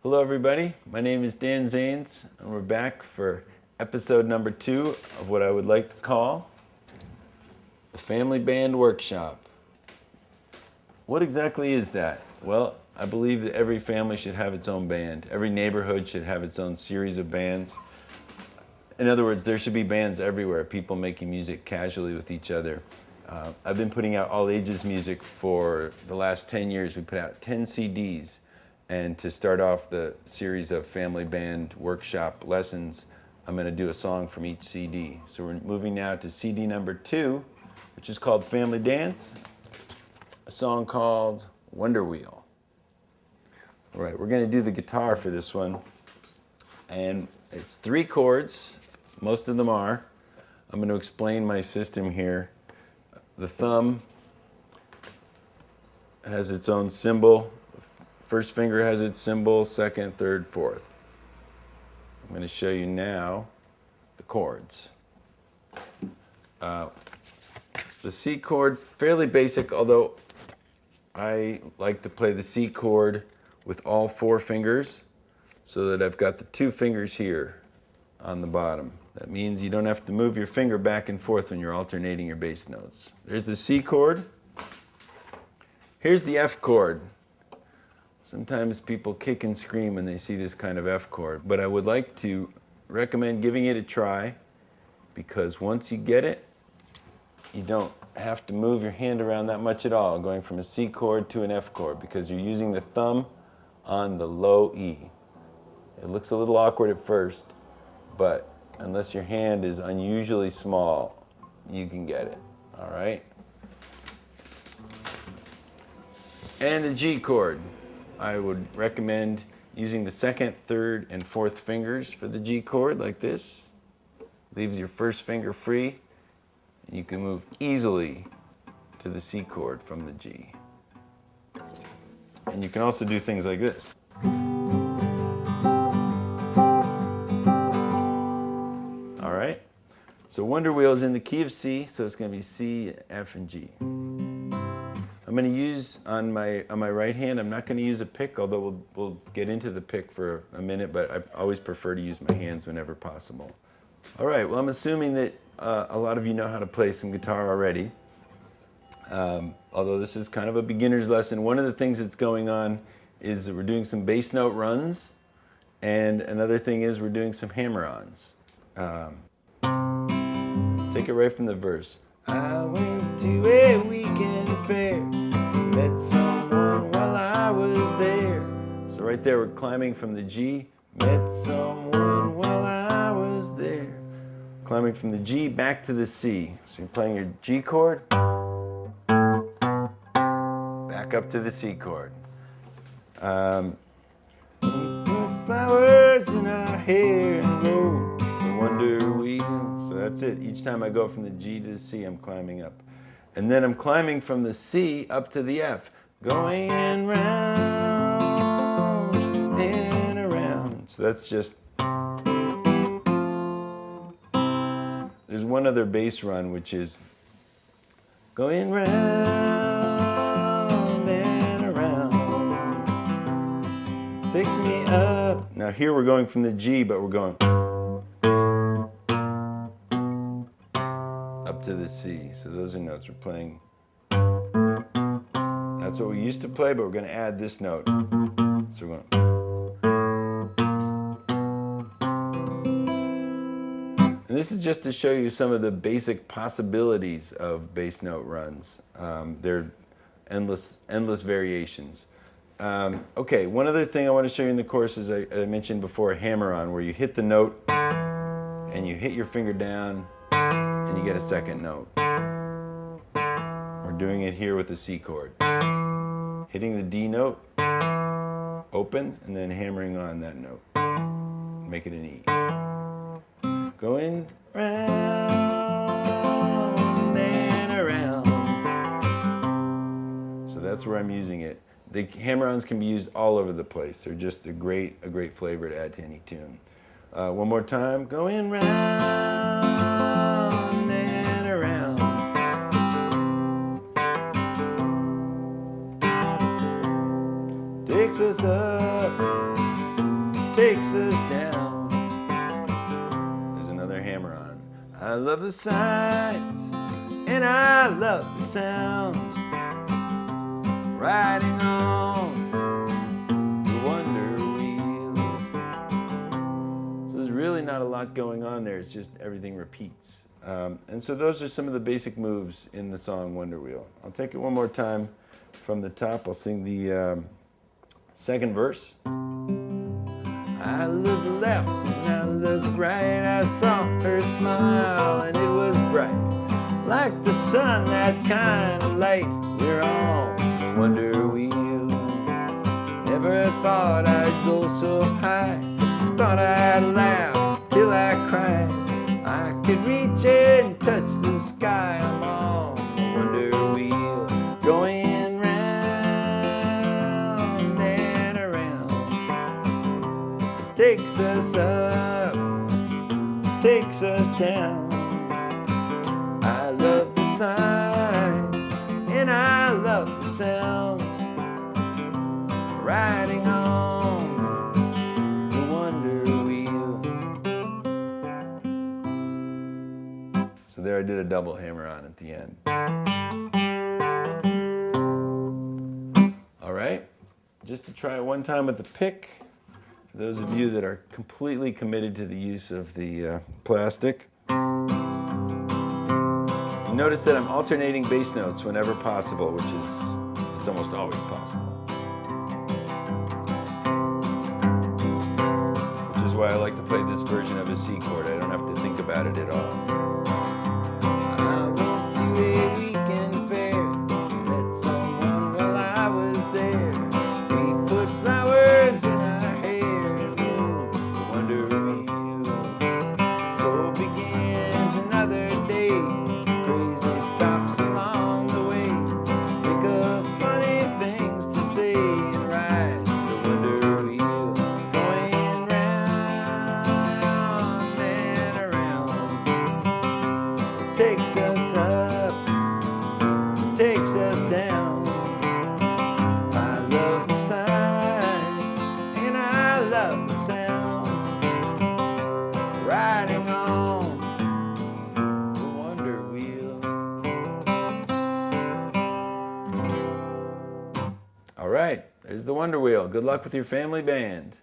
Hello everybody, my name is Dan Zanes, and we're back for episode number 2 of what I would like to call the Family Band Workshop. What exactly is that? Well, I believe that every family should have its own band. Every neighborhood should have its own series of bands. In other words, there should be bands everywhere, people making music casually with each other. I've been putting out all ages music for the last 10 years. We put out 10 CDs. And to start off the series of family band workshop lessons, I'm going to do a song from each CD. So we're moving now to CD number 2, which is called Family Dance, a song called Wonder Wheel. All right, we're going to do the guitar for this one. And it's 3 chords, most of them are. I'm going to explain my system here. The thumb has its own symbol. First finger has its symbol, second, third, fourth. I'm going to show you now the chords. The C chord, fairly basic, although I like to play the C chord with all 4 fingers so that I've got the 2 fingers here on the bottom. That means you don't have to move your finger back and forth when you're alternating your bass notes. There's the C chord. Here's the F chord. Sometimes people kick and scream when they see this kind of F chord, but I would like to recommend giving it a try because once you get it, you don't have to move your hand around that much at all, going from a C chord to an F chord because you're using the thumb on the low E. It looks a little awkward at first, but unless your hand is unusually small, you can get it, all right? And the G chord. I would recommend using the second, third, and fourth fingers for the G chord like this. Leaves your first finger free, and you can move easily to the C chord from the G. And you can also do things like this. All right, so Wonder Wheel is in the key of C, so it's going to be C, F, and G. I'm going to use on my right hand, I'm not going to use a pick, although we'll get into the pick for a minute, but I always prefer to use my hands whenever possible. All right, well, I'm assuming that a lot of you know how to play some guitar already. Although this is kind of a beginner's lesson. One of the things that's going on is that we're doing some bass note runs, and another thing is we're doing some hammer-ons. Take it right from the verse. I went to a weekend fair, met someone while I was there. So right there we're climbing from the G, met someone while I was there. Climbing from the G back to the C. So you're playing your G chord, back up to the C chord. Put flowers in our hair and rode the wonder wheel. So that's it. Each time I go from the G to the C, I'm climbing up. And then I'm climbing from the C up to the F. Going round and around. So that's just... There's one other bass run, which is going round and around. Takes me up. Now here we're going from the G, but we're going... up to the C. So those are notes we're playing. That's what we used to play, but we're going to add this note. So we're going. And this is just to show you some of the basic possibilities of bass note runs. There are endless variations. Okay, one other thing I want to show you in the course is I mentioned before, a hammer-on, where you hit the note and you hit your finger down and you get a second note. We're doing it here with the C chord. Hitting the D note, open, and then hammering on that note. Make it an E. Going round and around. So that's where I'm using it. The hammer-ons can be used all over the place. They're just a great flavor to add to any tune. One more time. Going round and around. Takes us up I love the sights and I love the sounds, riding on the wonder wheel. So there's really not a lot going on there. It's just everything repeats. And so those are some of the basic moves in the song Wonder Wheel. I'll take it one more time from the top. I'll sing the second verse. I looked left and I looked right. I saw her smile and it was bright, like the sun, that kind of light. We're on the wonder wheel. Never thought I'd go so high. Thought I'd laugh till I cried. I could reach and touch the sky. I'm on the wonder wheel, going round and around. It takes us up, takes us down. I love the signs and I love the sounds, riding on the wonder wheel. So there I did a double hammer on at the end. All right, just to try it one time with the pick, for those of you that are completely committed to the use of the plastic. Notice that I'm alternating bass notes whenever possible, which is, it's almost always possible. Which is why I like to play this version of a C chord. I don't have to think about it at all. I went to a weekend fair, met someone while I was there. We put flowers in our hair and rode the wonder wheel. So begins another day. Crazy stops along the way. Think of funny things to say and ride the wonder wheel, going round and around. Takes us up, takes us down. I love the signs and I love the sounds, riding on the wonder wheel. All right, there's the wonder wheel. Good luck with your family band.